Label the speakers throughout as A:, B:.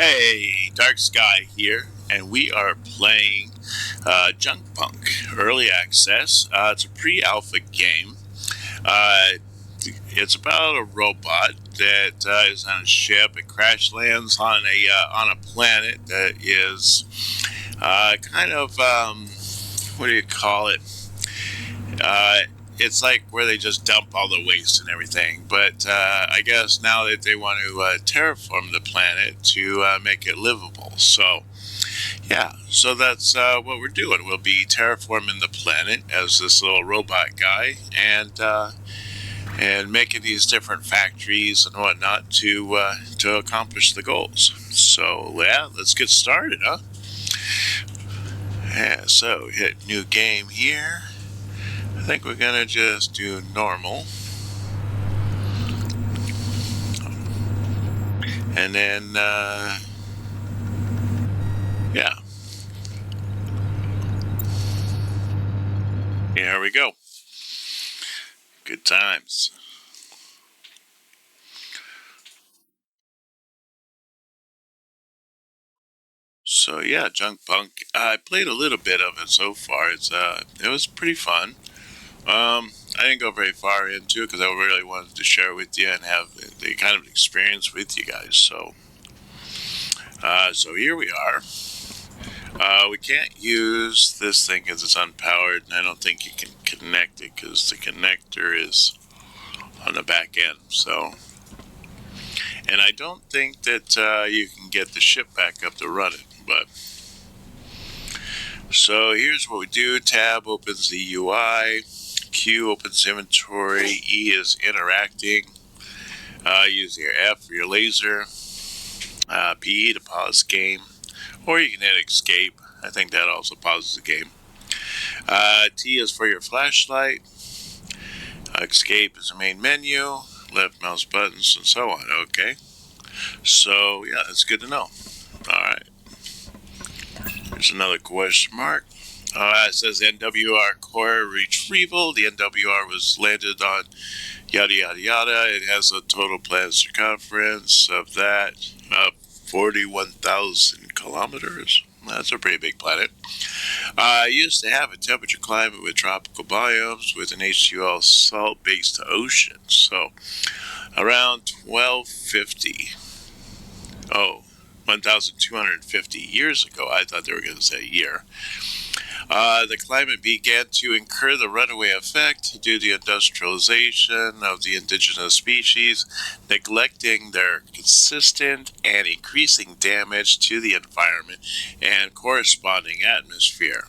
A: Hey, Dark Skye here, and we are playing Junkpunk Early Access. It's a pre-alpha game. Uh, it's about a robot that is on a ship. It crash lands on a planet that is kind of what do you call it? Uh, it's like where they just dump all the waste and everything. But I guess now that they want to terraform the planet to make it livable. So, yeah, so that's what we're doing. We'll be terraforming the planet as this little robot guy and making these different factories and whatnot to accomplish the goals. So, yeah, let's get started, huh? Yeah, so hit new game here. I think we're gonna just do normal. And then, yeah. Here we go. Good times. So yeah, Junkpunk. I played a little bit of it so far. It was pretty fun. I didn't go very far into it because I really wanted to share with you and have the kind of experience with you guys. So here we are. We can't use this thing because it's unpowered, and I don't think you can connect it because the connector is on the back end. So, and I don't think that you can get the ship back up to run it. But so here's what we do: Tab opens the UI, Q opens inventory, E is interacting. Use your F for your laser, P to pause game, or you can hit escape. I think that also pauses the game. T is for your flashlight. Escape is the main menu. Left mouse buttons and so on. Okay. So yeah, that's good to know. All right. There's another question mark. It says NWR core retrieval. The NWR was landed on yada yada yada. It has a total planet circumference of that 41,000 kilometers. That's a pretty big planet. Used to have a temperature climate with tropical biomes with an H2O salt-based ocean. So around 1250. Oh, 1,250 years ago. I thought they were going to say year. The climate began to incur the runaway effect due to the industrialization of the indigenous species, neglecting their consistent and increasing damage to the environment and corresponding atmosphere.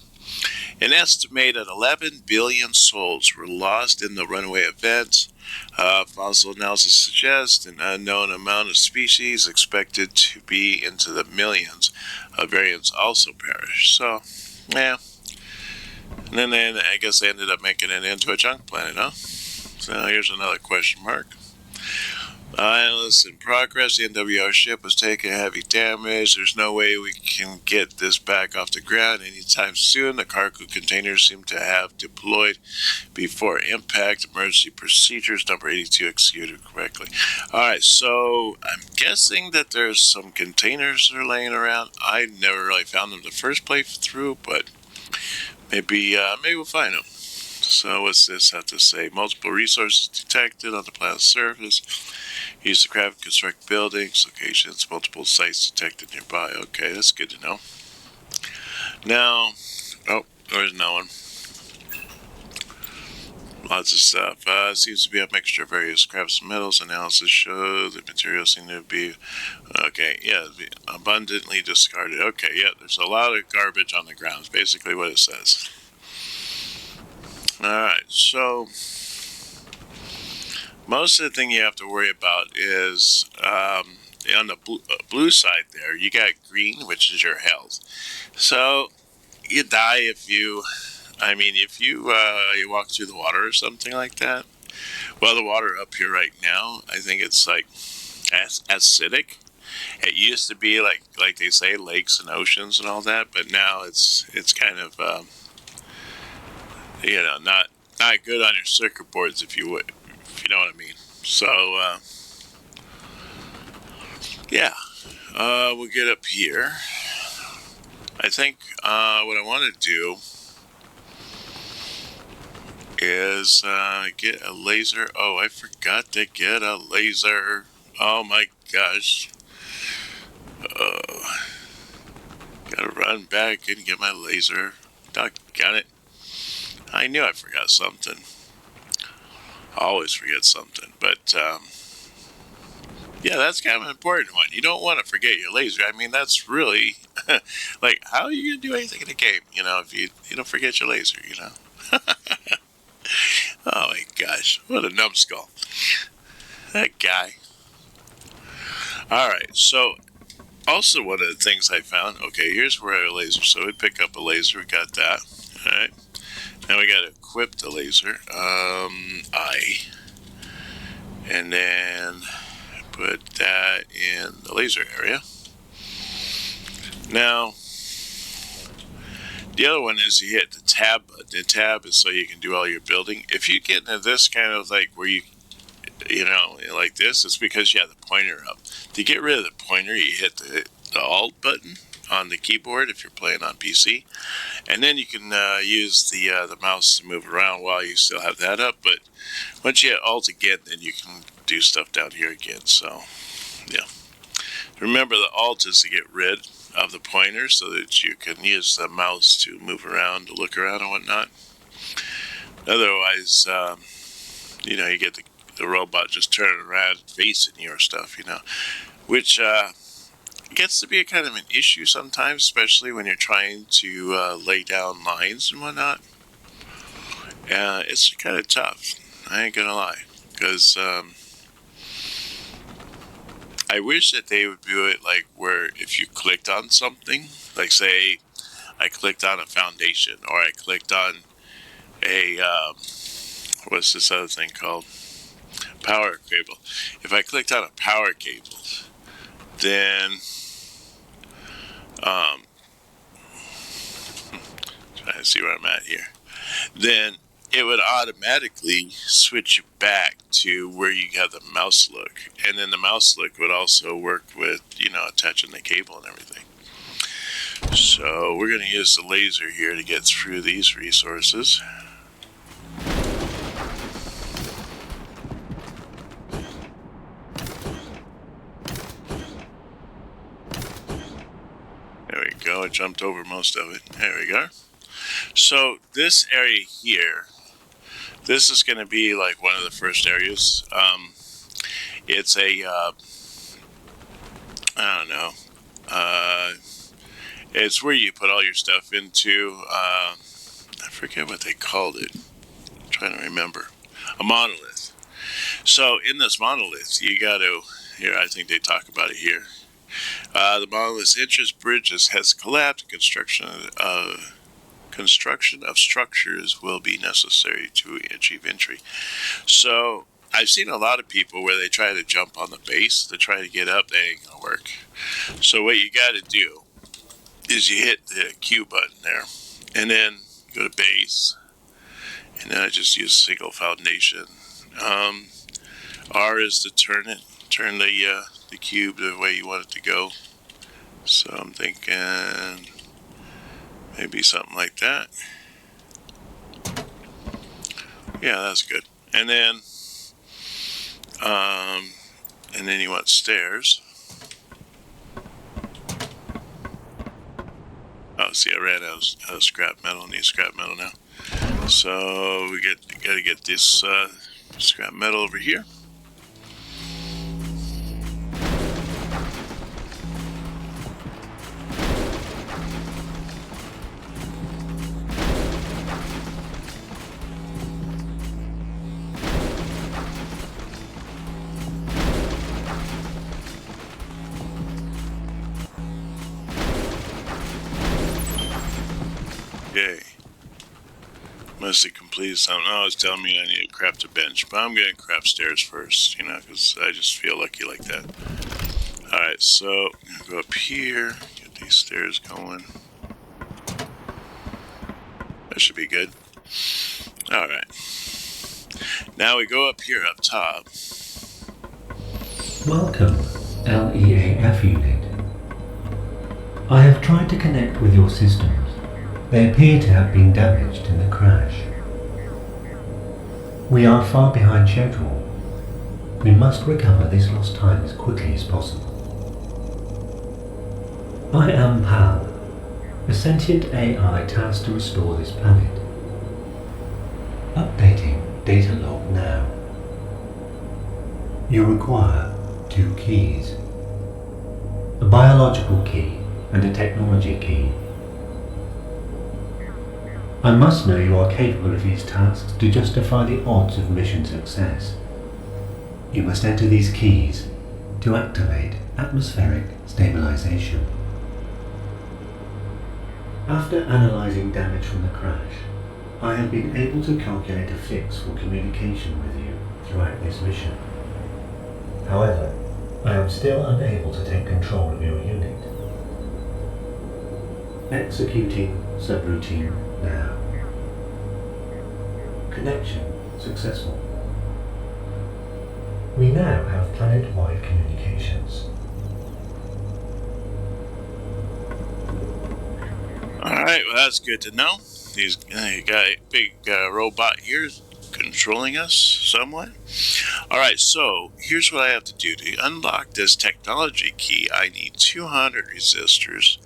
A: An estimated 11 billion souls were lost in the runaway event. Fossil analysis suggests an unknown amount of species expected to be into the millions of variants also perished. So, yeah. And then I guess they ended up making it into a junk planet, huh? So here's another question mark. Analysts in progress. The NWR ship was taking heavy damage. There's no way we can get this back off the ground anytime soon. The cargo containers seem to have deployed before impact. Emergency procedures number 82 executed correctly. Alright, so I'm guessing that there's some containers that are laying around. I never really found them the first playthrough, but maybe we'll find them. So what's this have to say? Multiple resources detected on the planet's surface. Use the craft to construct buildings, locations, multiple sites detected nearby. Okay, that's good to know. Now, oh, there's no one. Lots of stuff. Seems to be a mixture of various scraps and metals. Analysis show the materials seem to be, okay, yeah, abundantly discarded. Okay, yeah, there's a lot of garbage on the ground, is basically what it says. Alright, so most of the thing you have to worry about is on the blue side there, you got green, which is your health. So you die if you walk through the water or something like that. Well, the water up here right now, I think it's like acidic. It used to be like they say lakes and oceans and all that, but now it's kind of not good on your circuit boards if you know what I mean. So yeah, We'll get up here. I think what I want to do is get a laser. Oh, I forgot to get a laser. Oh my gosh. Gotta run back and get my laser. Doggone it. I knew I forgot something. I always forget something. But, yeah, that's kind of an important one. You don't want to forget your laser. I mean, that's really, like, how are you going to do anything in a game, if you don't forget your laser, Oh my gosh, what a numbskull. That guy. Alright, so, also one of the things I found, okay, here's where our laser, so we pick up a laser, we got that, alright. Now we got to equip the laser, and then put that in the laser area. Now, the other one is you hit the tab button. The tab is so you can do all your building. If you get into this kind of like where you like this, it's because you have the pointer up. To get rid of the pointer, you hit the Alt button on the keyboard if you're playing on PC, and then you can use the mouse to move around while you still have that up. But once you hit Alt again, then you can do stuff down here again. So, yeah. Remember, the Alt is to get rid of the pointer so that you can use the mouse to move around, to look around and whatnot. Otherwise, you get the robot just turning around and facing your stuff, which gets to be a kind of an issue sometimes, especially when you're trying to lay down lines and whatnot. It's kind of tough, I ain't gonna lie, because I wish that they would do it like where if you clicked on something, like say I clicked on a foundation, or I clicked on a, what's this other thing called? Power cable. If I clicked on a power cable, then, trying to see where I'm at here, then it would automatically switch you back to where you have the mouse look. And then the mouse look would also work with, attaching the cable and everything. So we're going to use the laser here to get through these resources. There we go. I jumped over most of it. There we go. So this area here, this is going to be like one of the first areas. It's a, I don't know, it's where you put all your stuff into, I forget what they called it, I'm trying to remember, a monolith. So in this monolith, you got to, here, I think they talk about it here. The monolith's entrance bridges has collapsed. Construction of structures will be necessary to achieve entry. So I've seen a lot of people where they try to jump on the base to try to get up. That ain't gonna work. So what you got to do is you hit the Q button there, and then go to base, and then I just use single foundation. R is to turn the cube the way you want it to go. So I'm thinking maybe something like that. Yeah, that's good. And then you want stairs. Oh, see, I ran out of scrap metal. I need scrap metal now. So we got to get this scrap metal over here. Yay. Must have completed something. Oh, it's telling me I need to craft a bench. But I'm going to craft stairs first, because I just feel lucky like that. Alright, so I'm going to go up here, get these stairs going. That should be good. Alright. Now we go up here up top.
B: Welcome, LEAF unit. I have tried to connect with your systems. They appear to have been damaged in the crash. We are far behind schedule. We must recover this lost time as quickly as possible. I am PAL, a sentient AI tasked to restore this planet. Updating data log now. You require 2 keys. A biological key and a technology key. I must know you are capable of these tasks to justify the odds of mission success. You must enter these keys to activate atmospheric stabilization. After analyzing damage from the crash, I have been able to calculate a fix for communication with you throughout this mission. However, I am still unable to take control of your unit. Executing subroutine now. Connection successful. We now have planet-wide communications.
A: Alright, well that's good to know. You got a big robot here controlling us somewhat. Alright, so here's what I have to do. To unlock this technology key, I need 200 resistors,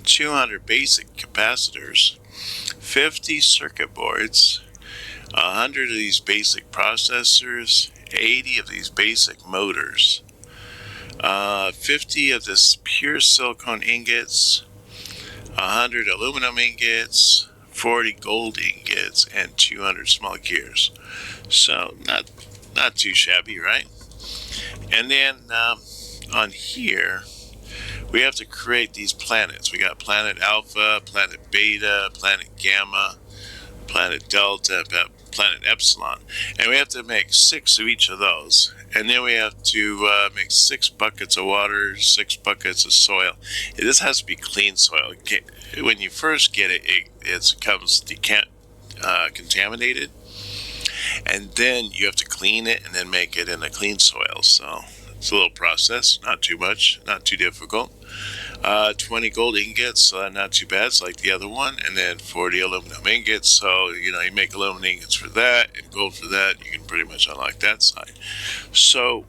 A: 200 basic capacitors, 50 circuit boards, 100 of these basic processors, 80 of these basic motors, 50 of this pure silicone ingots, 100 aluminum ingots, 40 gold ingots, and 200 small gears. So not too shabby, right? And then on here, we have to create these planets. We got planet Alpha, planet Beta, planet Gamma, planet Delta, planet Epsilon. And we have to make 6 of each of those. And then we have to make 6 buckets of water, 6 buckets of soil. This has to be clean soil. When you first get it, it comes contaminated. And then you have to clean it and then make it in a clean soil. So it's a little process, not too much, not too difficult. 20 gold ingots, so not too bad. It's like the other one. And then 40 aluminum ingots. So, you make aluminum ingots for that and gold for that. You can pretty much unlock that side. So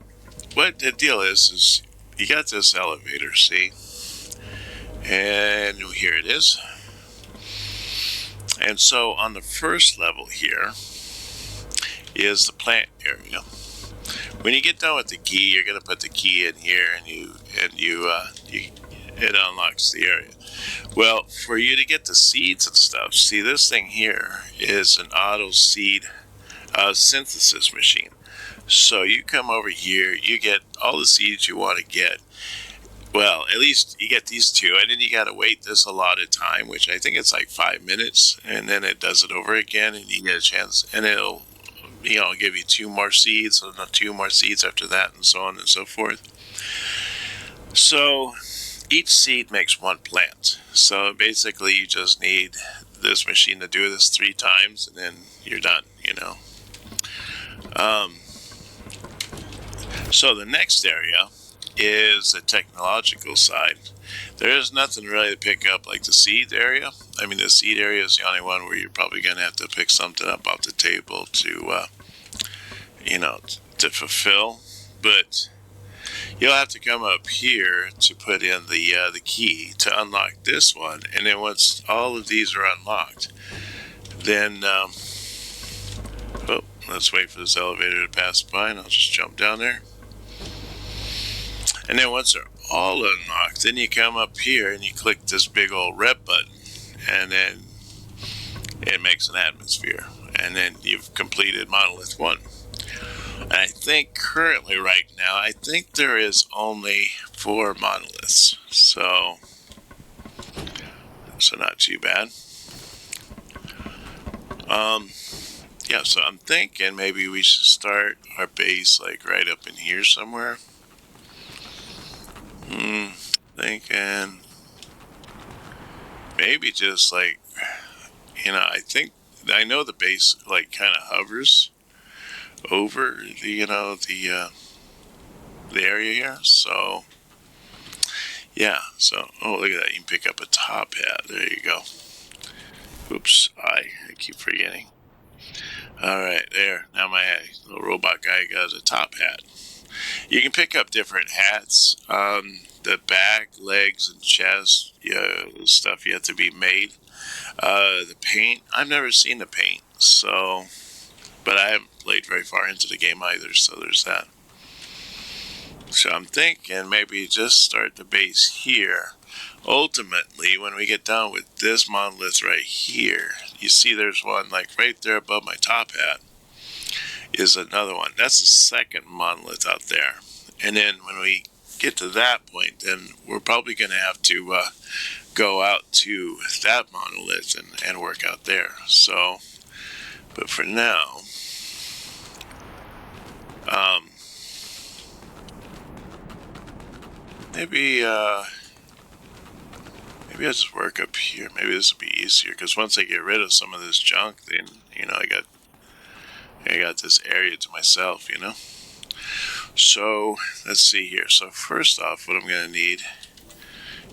A: what the deal is you got this elevator, see? And here it is. And so on the first level here is the plant area. When you get done with the key, you're going to put the key in here, and it unlocks the area. Well, for you to get the seeds and stuff, see, this thing here is an auto seed synthesis machine. So you come over here, you get all the seeds you want to get. Well, at least you get these 2, and then you got to wait this allotted time, which I think it's like 5 minutes, and then it does it over again, and you get a chance, and it'll give you 2 more seeds, and 2 more seeds after that, and so on and so forth. So each seed makes 1 plant. So basically you just need this machine to do this 3 times, and then you're done, So the next area is the technological side. There is nothing really to pick up like the seed area. I mean, the seed area is the only one where you're probably going to have to pick something up off the table to, to fulfill. But you'll have to come up here to put in the key to unlock this one. And then once all of these are unlocked, then let's wait for this elevator to pass by, and I'll just jump down there. And then once they're all unlocked, then you come up here and you click this big old red button, and then it makes an atmosphere, and then you've completed monolith 1. And I think currently right now, I think there is only 4 monoliths, so not too bad. Yeah, so I'm thinking maybe we should start our base like right up in here somewhere. Thinking maybe just like, I know the base like kind of hovers over the area here. So Yeah, so, oh, look at that. You can pick up a top hat. There you go. Oops, I keep forgetting. Alright, there. Now my little robot guy got a top hat. You can pick up different hats. The back, legs, and chest stuff yet to be made. The paint, I've never seen the paint, so, but I haven't played very far into the game either, so there's that. So I'm thinking maybe just start the base here. Ultimately, when we get done with this monolith right here, you see there's one like right there above my top hat is another one. That's the second monolith out there. And then when we get to that point, then we're probably going to have to go out to that monolith and work out there. So, but for now, maybe I'll just work up here. Maybe this will be easier, because once I get rid of some of this junk, then, you know, I got this area to myself, you know. So let's see here. So first off, what I'm going to need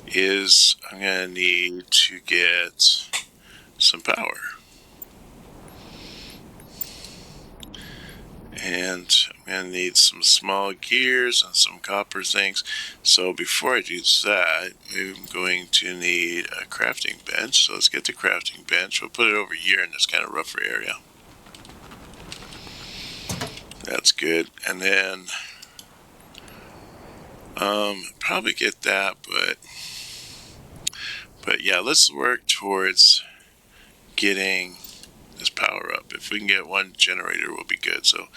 A: is I'm going to need to get some power. And I'm going to need some small gears and some copper things. So before I do that, I'm going to need a crafting bench. So let's get the crafting bench. We'll put it over here in this kind of rougher area. That's good. And then probably get that, but yeah, let's work towards getting this power up. If we can get one generator, we'll be good. So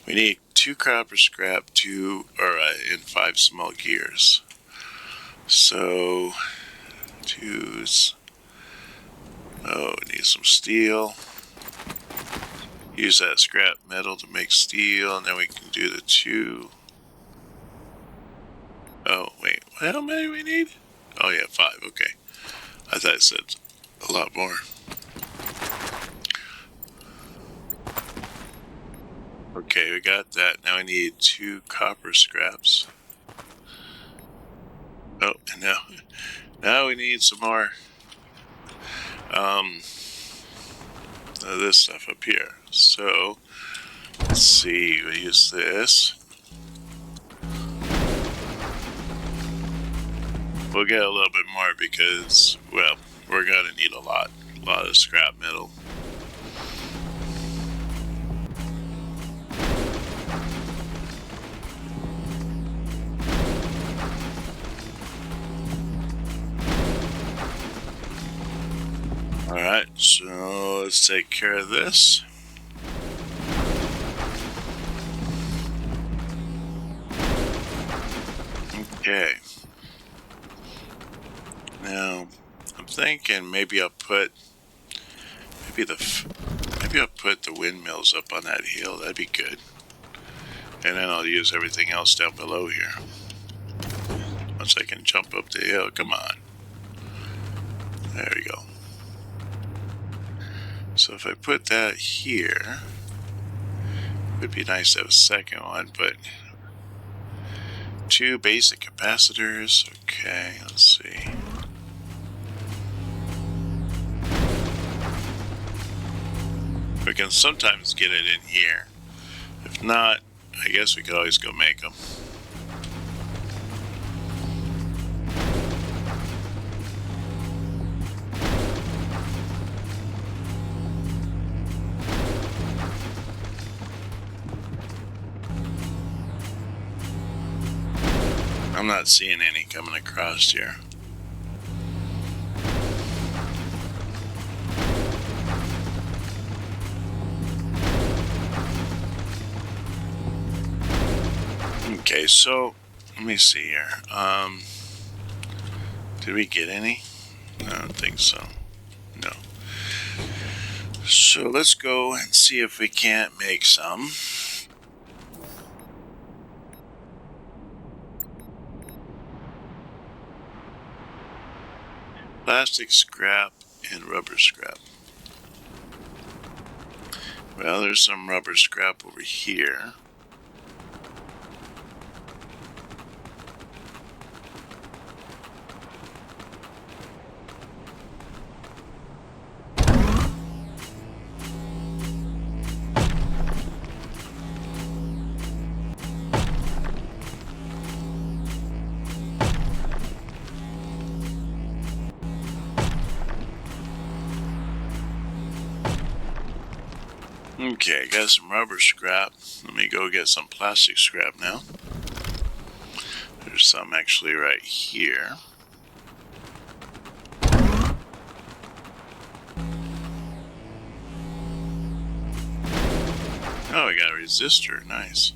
A: we need 2 copper scrap, and 5 small gears. So we need some steel. Use that scrap metal to make steel, and then we can do the 2. Oh, wait, how many we need? Oh, yeah, 5, okay. I thought it said a lot more. Okay, we got that. Now I need 2 copper scraps. Oh, and now we need some more this stuff up here. So, let's see, we use this. We'll get a little bit more because, well, we're going to need a lot of scrap metal. Alright, so let's take care of this. Okay. Now, I'm thinking maybe I'll put the windmills up on that hill. That'd be good. And then I'll use everything else down below here. Once I can jump up the hill, come on. There we go. So if I put that here, it would be nice to have a second one, but 2 basic capacitors. Okay, let's see. We can sometimes get it in here. If not, I guess we could always go make them. I'm not seeing any coming across here. Okay, so let me see here. Did we get any? I don't think so. No. So let's go and see if we can't make some. Plastic scrap and rubber scrap. Well, there's some rubber scrap over here. Okay, got some rubber scrap. Let me go get some plastic scrap now. There's some actually right here. Oh, we got a resistor. Nice.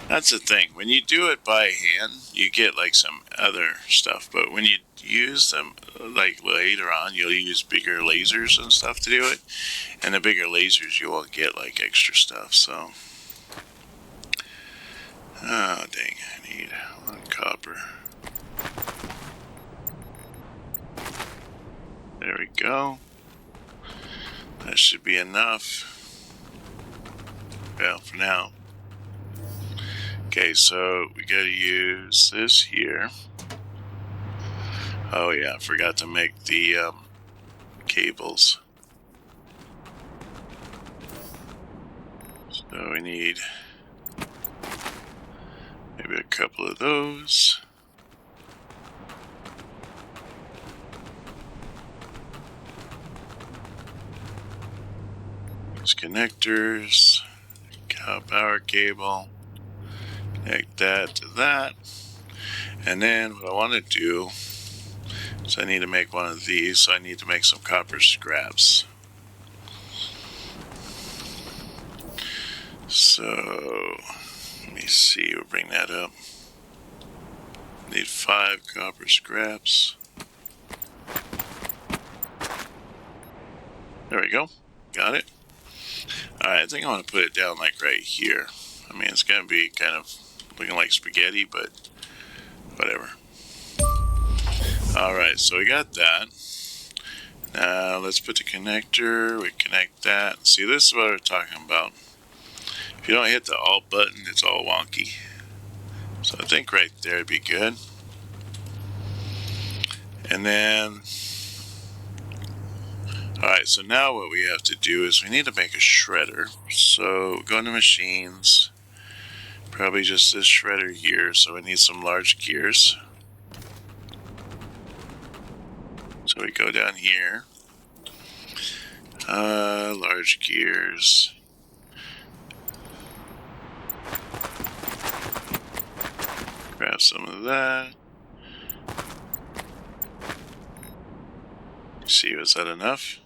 A: That's the thing. When you do it by hand, you get like some other stuff. But when you use them, like later on, you'll use bigger lasers and stuff to do it. And the bigger lasers, you will get like extra stuff. So, oh dang, I need 1 copper. There we go. That should be enough. Well, for now. Okay, so we gotta use this here. Oh yeah, I forgot to make the cables. So we need maybe a couple of those. These connectors, power cable. Connect that to that. And then what I want to do is I need to make one of these, so I need to make some copper scraps. So let me see, we'll bring that up. Need 5 copper scraps. There we go. Got it. Alright, I think I want to put it down like right here. I mean, it's going to be kind of looking like spaghetti, but whatever. Alright, so we got that. Now let's put the connector. We connect that. See, this is what we're talking about. If you don't hit the alt button, it's all wonky. So I think right there would be good. And then, alright, so now what we have to do is we need to make a shredder. So go into machines. Probably just this shredder here, so we need some large gears. So we go down here. Large gears. Grab some of that. See, was that enough?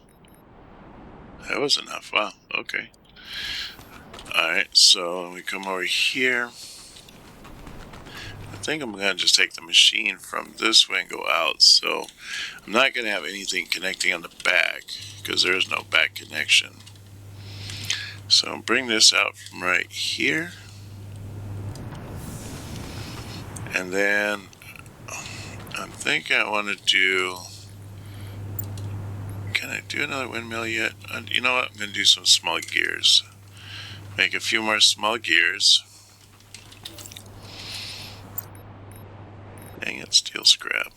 A: That was enough. Wow, okay. Alright, so we come over here. I think I'm going to just take the machine from this way and go out. So I'm not going to have anything connecting on the back because there is no back connection. So I'll bring this out from right here. And then I'm thinking I want to do... Can I do another windmill yet? You know what? I'm going to do some small gears. Make a few more small gears. Dang it, steel scrap.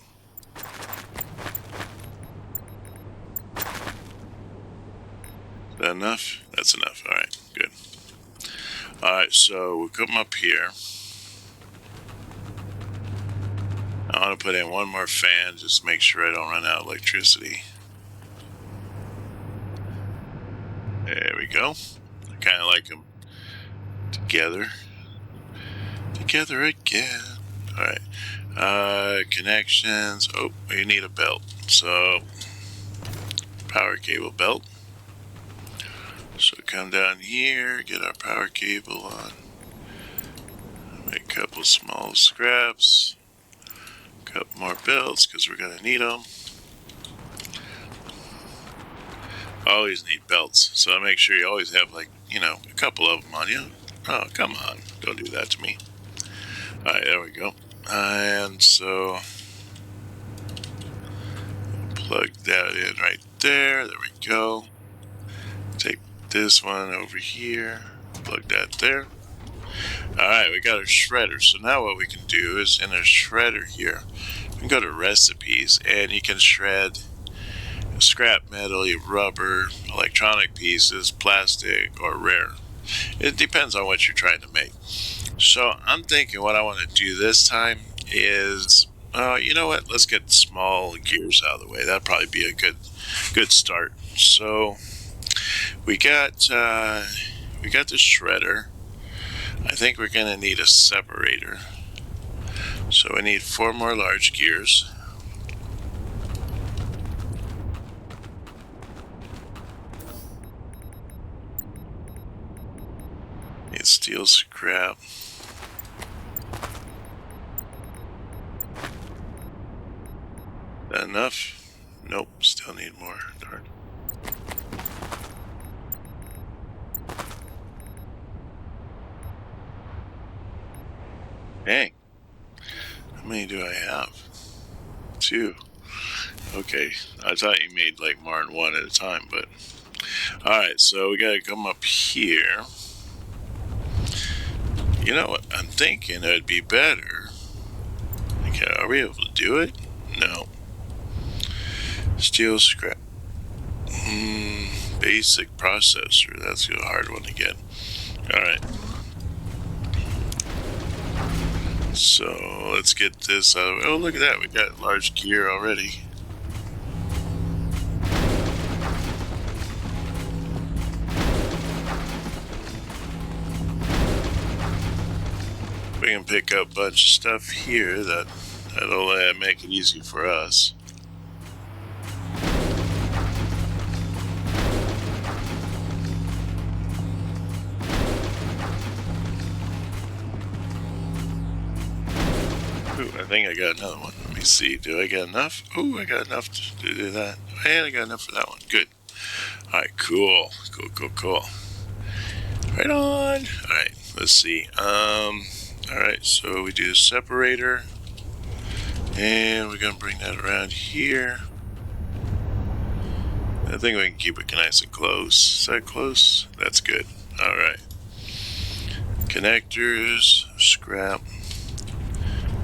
A: Is that enough? That's enough. Alright, good. Alright, so we'll come up here. I want to put in one more fan just to make sure I don't run out of electricity. There we go. I kind of like them together. Together again. Alright. Connections. Oh, we need a belt. So, power cable belt. So come down here, get our power cable on. Make a couple small scraps. A couple more belts because we're going to need them. Always need belts, so make sure you always have, like, you know, a couple of them on you. Oh, come on, don't do that to me. Alright, there we go. And so plug that in right there. There we go. Take this one over here, plug that there. Alright, we got our shredder. So now what we can do is in our shredder here, we can go to recipes and you can shred scrap metal, rubber, electronic pieces, plastic, or rare. It depends on what you're trying to make. So I'm thinking what I want to do this time is, you know what? Let's get small gears out of the way. That'd probably be a good start. So we got the shredder. I think we're gonna need a separator. So we need 4 more large gears. Need steel scrap. That enough? Nope, still need more. Darn. Dang. How many do I have? 2. Okay, I thought you made like more than 1 at a time, but... Alright, so we gotta come up here. You know what? I'm thinking it'd be better. Okay, are we able to do it? No. Steel scrap. Basic processor. That's a hard one to get. Alright. So let's get this out of the way. Oh, look at that. We got large gear already. We can pick up a bunch of stuff here that'll make it easy for us. Ooh, I think I got another one. Let me see. Do I get enough? Ooh, I got enough to do that. And I got enough for that one. Good. Alright, cool. Cool. Right on. Alright, let's see. Alright, so we do a separator. And we're going to bring that around here. I think we can keep it nice and close. Is that close? That's good. Alright. Connectors, scrap.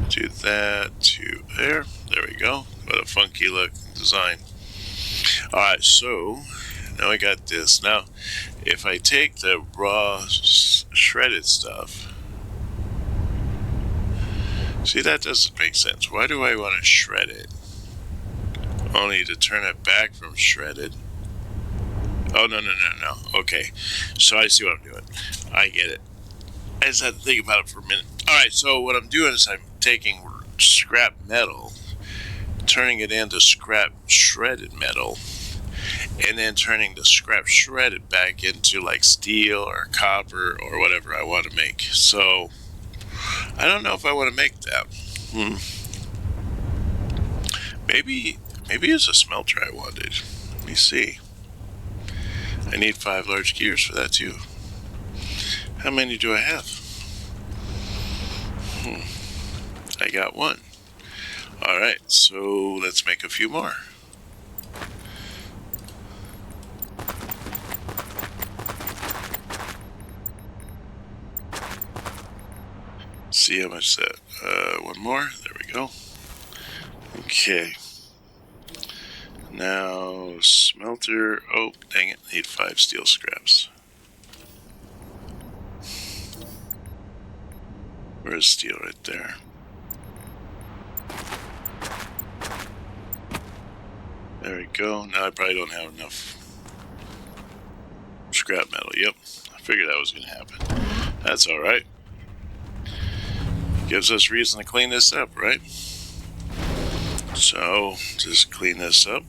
A: Do that to there. There we go. What a funky look design. Alright, so now I got this. Now, if I take the raw shredded stuff, see, that doesn't make sense. Why do I want to shred it? Only to turn it back from shredded. Oh, no. Okay, so I see what I'm doing. I get it. I just had to think about it for a minute. Alright, so what I'm doing is I'm taking scrap metal, turning it into scrap shredded metal, and then turning the scrap shredded back into like steel or copper or whatever I want to make. So I don't know if I want to make that. Maybe it's a smelter I wanted. Let me see. I need 5 large gears for that too. How many do I have? I got 1. Alright, so let's make a few more. See how much that, 1 more, there we go. Okay. Now, smelter, oh, dang it, need 5 steel scraps. Where's steel? Right there. There we go. Now I probably don't have enough scrap metal. Yep, I figured that was going to happen. That's alright. Gives us reason to clean this up, right? So, just clean this up.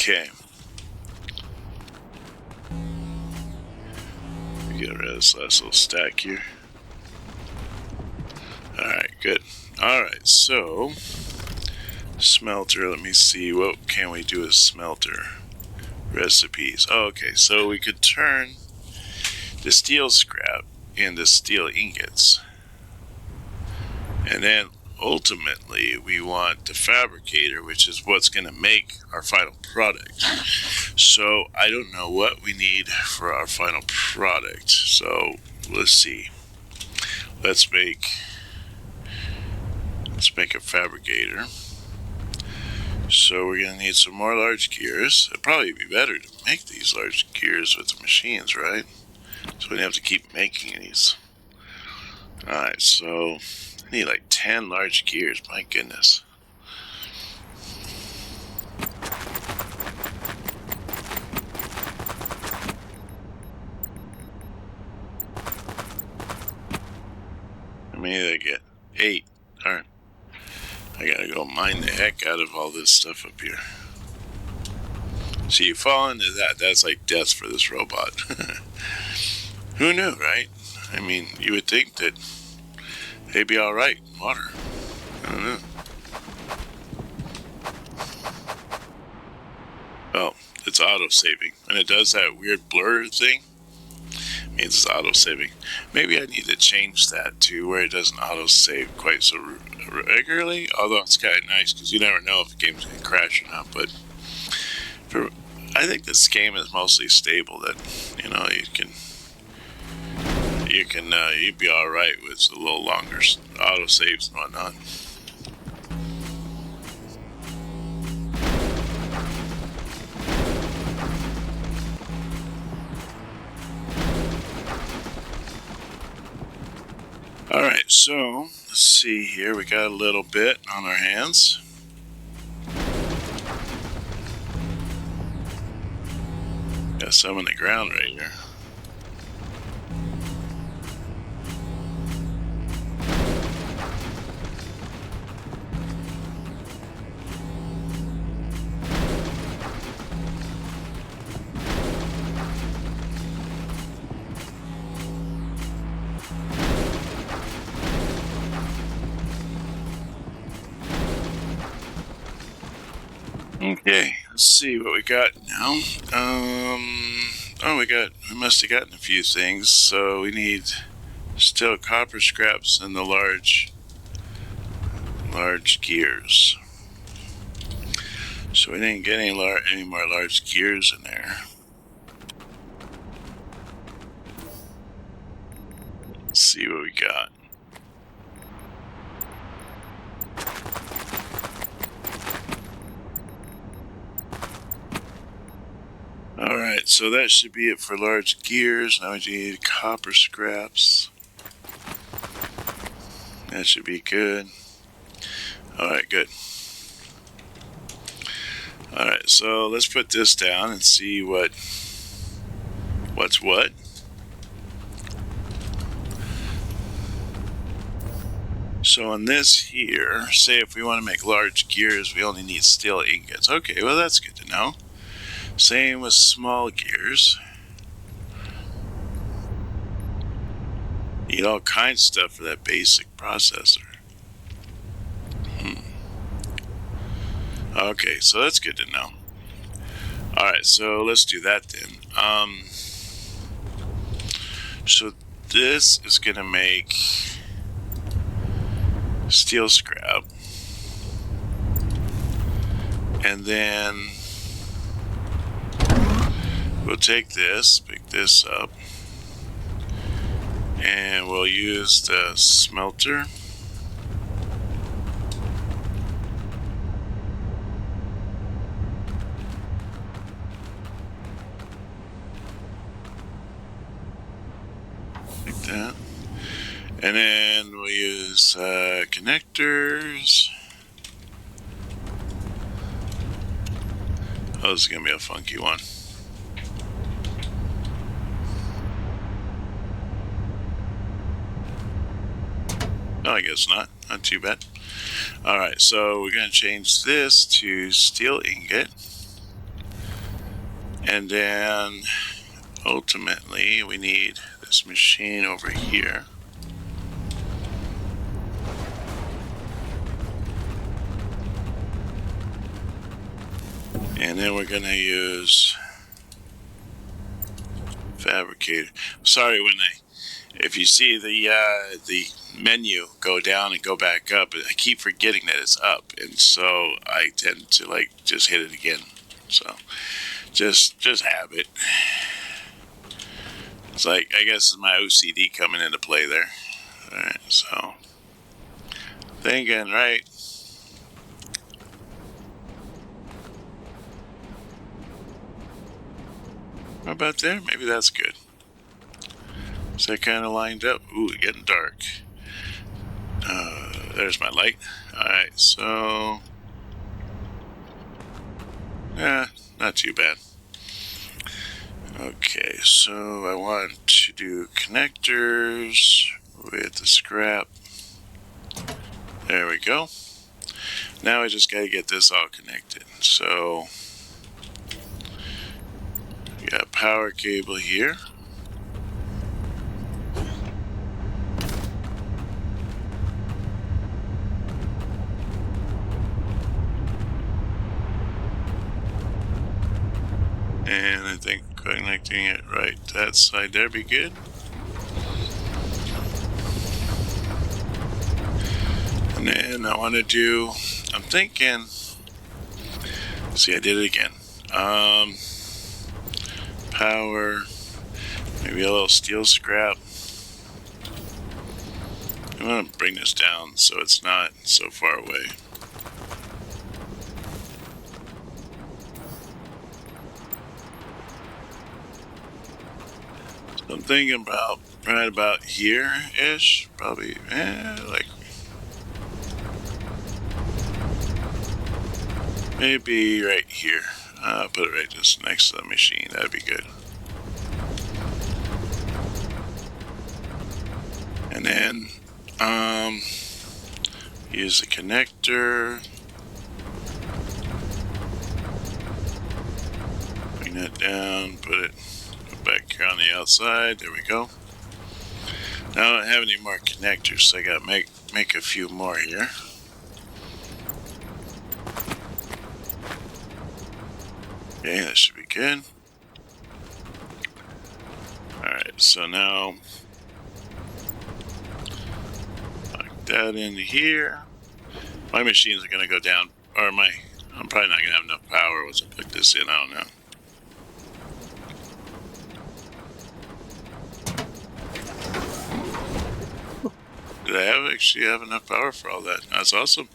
A: Okay. Get rid of this last little stack here. Alright, good. Alright, so smelter, let me see, what can we do with smelter? Recipes. Oh, okay, so we could turn the steel scrap into steel ingots. And then, ultimately we want the fabricator, which is what's going to make our final product. So I don't know what we need for our final product. So let's see. Let's make a fabricator. So we're going to need some more large gears. It'd probably be better to make these large gears with the machines, right? So we don't have to keep making these. Alright, so I need like 10 large gears, my goodness. How many did I get? 8. Alright. I gotta go mine the heck out of all this stuff up here. So you fall into that. That's like death for this robot. Who knew, right? I mean, you would think that they'd be alright in water. I don't know. Oh, it's auto-saving. When it does that weird blur thing, it means it's auto-saving. Maybe I need to change that to where it doesn't auto-save quite so regularly. Although it's kind of nice because you never know if the game's going to crash or not. But I think this game is mostly stable. That you'd be all right with a little longer auto saves and whatnot. All right, so let's see here. We got a little bit on our hands. Got some on the ground right here. Okay, let's see what we got now. We must have gotten a few things. So we need still copper scraps and the large gears. So we didn't get any more large gears in there. Let's see what we got. Alright, so that should be it for large gears. Now we need copper scraps. That should be good. Alright, good. Alright, so let's put this down and see what's what. So on this here, say if we want to make large gears, we only need steel ingots. Okay, well that's good to know. Same with small gears. Need all kinds of stuff for that basic processor. Okay, so that's good to know. Alright, so let's do that then. So this is going to make steel scrap. And then we'll take this, pick this up, and we'll use the smelter. Like that. And then we'll use connectors. Oh, this is going to be a funky one. No, I guess not. Not too bad. Alright, so we're going to change this to steel ingot. And then, ultimately, we need this machine over here. And then we're going to use fabricator. Sorry, when if you see the menu go down and go back up, I keep forgetting that it's up, and so I tend to like just hit it again. So just habit. It's like, I guess my OCD coming into play there. All right, so thinking, right? How about there? Maybe that's good. Is that kind of lined up? Ooh, getting dark. There's my light. Alright, so... yeah, not too bad. Okay, so I want to do connectors with the scrap. There we go. Now I just gotta get this all connected. So... we got a power cable here. And I think connecting it right to that side there be good. And then I want to do, I'm thinking, see, I did it again. Power, maybe a little steel scrap. I want to bring this down so it's not so far away. I'm thinking about right about here-ish, probably, like maybe right here. I'll put it right just next to the machine. That'd be good. And then use the connector. Bring that down. Put it back here on the outside. There we go. Now I don't have any more connectors, so I gotta make a few more here. Okay, that should be good. Alright, so now lock that into here. My machines are gonna go down, or I'm probably not gonna have enough power once I put this in, I don't know. Did I actually have enough power for all that? That's awesome.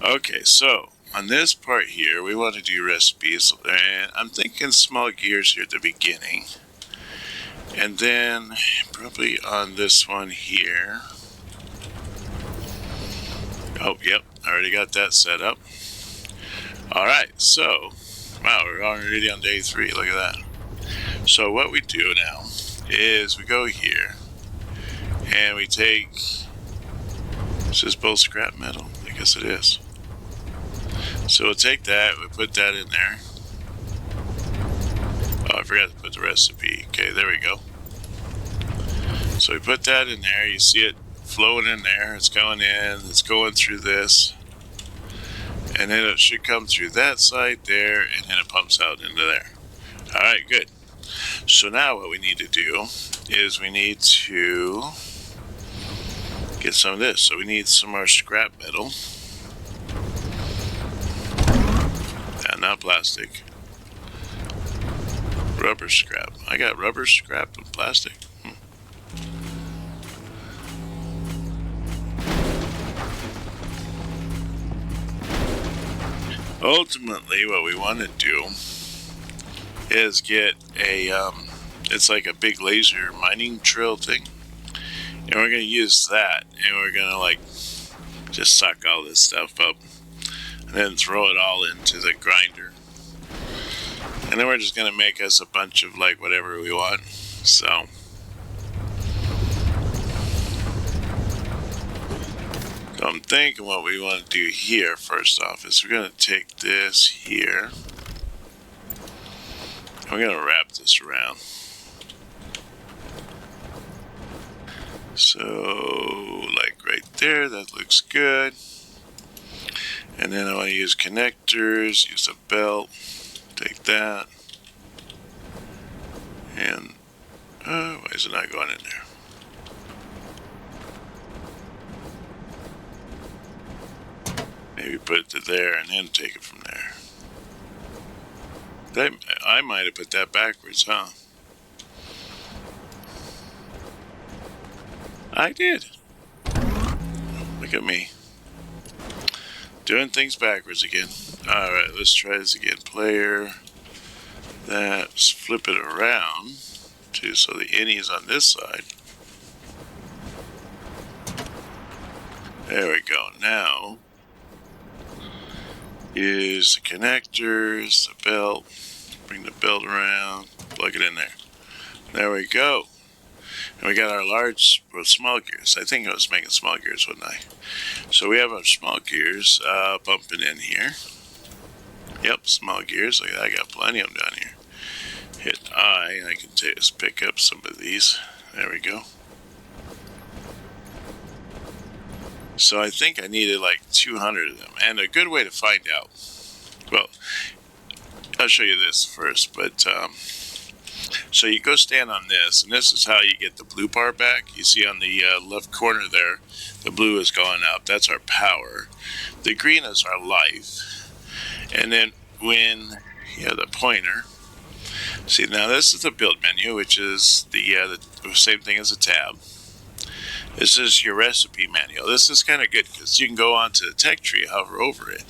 A: Okay, so on this part here, we want to do recipes, and I'm thinking small gears here at the beginning. And then probably on this one here. Oh, yep, I already got that set up. Alright, so, wow, we're already on day 3, look at that. So what we do now is we go here, and we take, is this both scrap metal? I guess it is. So we'll take that, we put that in there. Oh, I forgot to put the recipe. Okay, there we go. So we put that in there, you see it flowing in there, it's going in, it's going through this. And then it should come through that side there, and then it pumps out into there. Alright, good. So now what we need to do is we need to get some of this. So we need some more scrap metal. And not plastic. Rubber scrap. I got rubber scrap and plastic. Ultimately, what we want to do is get a, it's like a big laser mining drill thing. And we're going to use that, and we're going to like just suck all this stuff up and then throw it all into the grinder. And then we're just going to make us a bunch of like whatever we want. So I'm thinking what we want to do here first off is we're going to take this here. We're going to wrap this around. So, like right there, that looks good. And then I want to use connectors, use a belt, take that. And, why is it not going in there? Maybe put it to there and then take it from there. I might have put that backwards, huh? I did. Look at me. Doing things backwards again. Alright, let's try this again. Player. Let's flip it around so the innie is on this side. There we go. Now use the connectors, the belt, bring the belt around, plug it in there. There we go. And we got our large, or small gears. I think I was making small gears, wasn't I? So we have our small gears bumping in here. Yep, small gears. Look at that. I got plenty of them down here. Hit I, and I can just pick up some of these. There we go. So I think I needed like 200 of them. And a good way to find out, well, I'll show you this first, but so you go stand on this, and this is how you get the blue bar back. You see on the left corner there, the blue is going up. That's our power. The green is our life. And then when you have the pointer, see, now this is the build menu, which is the same thing as a tab. This is your recipe manual. This is kind of good because you can go onto the tech tree, hover over it,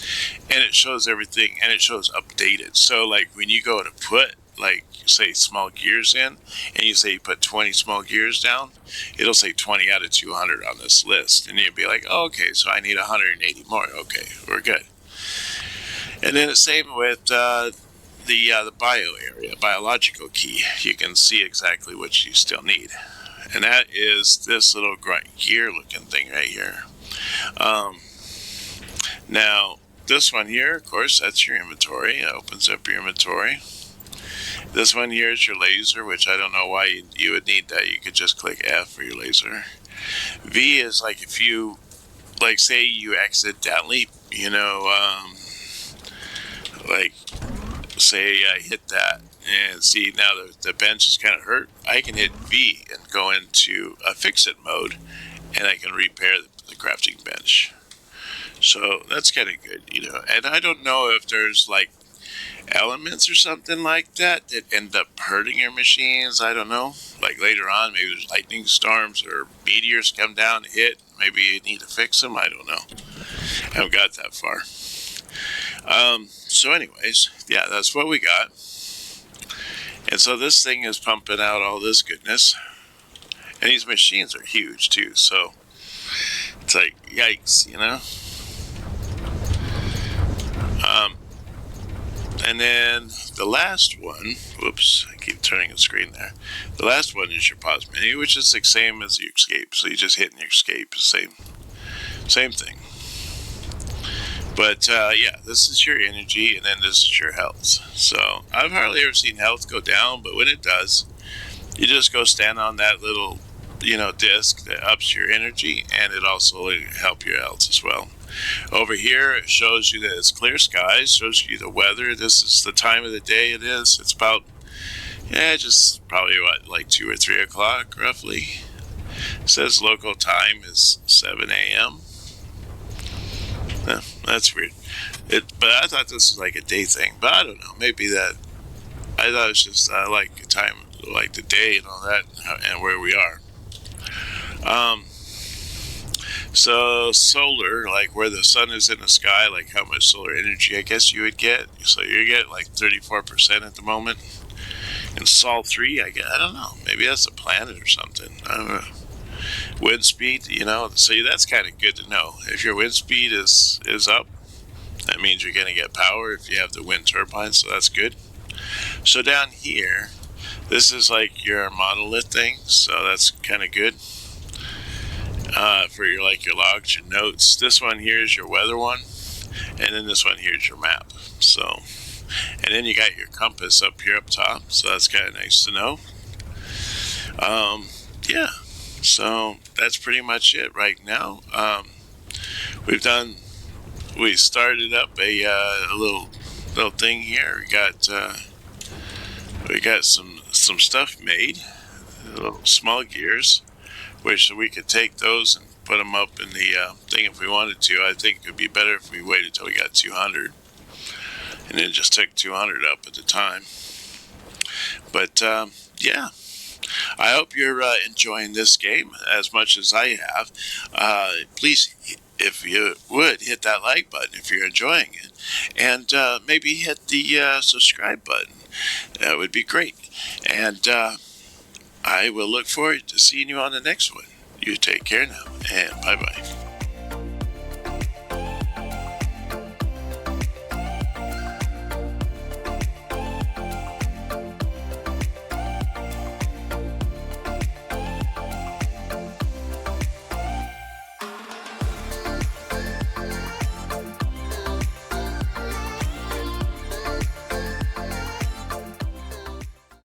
A: and it shows everything, and it shows updated. So like when you go to put, like, say small gears in, and you say you put 20 small gears down, it'll say 20 out of 200 on this list, and you'll be like, oh, okay, so I need 180 more. Okay, we're good. And then the same with the bio area, biological key. You can see exactly what you still need. And that is this little gear looking thing right here. Now, this one here, of course, that's your inventory. It opens up your inventory. This one here is your laser, which I don't know why you would need that. You could just click F for your laser. V is like if you, like say you accidentally, you know, like say I hit that. And see, now the bench is kind of hurt. I can hit V and go into a fix-it mode, and I can repair the crafting bench. So that's kind of good, you know. And I don't know if there's like elements or something like that end up hurting your machines. I don't know. Like later on, maybe there's lightning storms or meteors come down and hit. Maybe you need to fix them. I don't know. I haven't got that far. So anyways, yeah, that's what we got. And so this thing is pumping out all this goodness. And these machines are huge too, so it's like, yikes, you know? And then the last one, whoops, I keep turning the screen there. The last one is your pause menu, which is the same as your escape. So you just hit your escape, same thing. But yeah, this is your energy, and then this is your health. So I've hardly ever seen health go down, but when it does, you just go stand on that little, you know, disc that ups your energy, and it also will help your health as well. Over here, it shows you that it's clear skies, shows you the weather. This is the time of the day it is. It's about, yeah, just probably what, like 2 or 3 o'clock roughly. It says local time is 7 a.m. That's weird. But I thought this was like a day thing. But I don't know. Maybe that. I thought it was just like time, like the day and all that, and where we are. So solar, like where the sun is in the sky, like how much solar energy I guess you would get. So you get like 34% at the moment. And Sol 3, I don't know. Maybe that's a planet or something. I don't know. Wind speed, you know, so that's kind of good to know. If your wind speed is up, that means you're going to get power if you have the wind turbine, so that's good. So down here, this is like your monolith thing, so that's kind of good. For your logs, your notes. This one here is your weather one, and then this one here is your map. So, and then you got your compass up here up top, so that's kind of nice to know. Yeah. So that's pretty much it right now. We started up a little thing here. We got some stuff made, little small gears. Wish that we could take those and put them up in the thing if we wanted to. I think it would be better if we waited till we got 200 and then just took 200 up at the time. But yeah, I hope you're enjoying this game as much as I have. Please, if you would, hit that like button if you're enjoying it, and maybe hit the subscribe button. That would be great. And I will look forward to seeing you on the next one. You take care now, and bye-bye.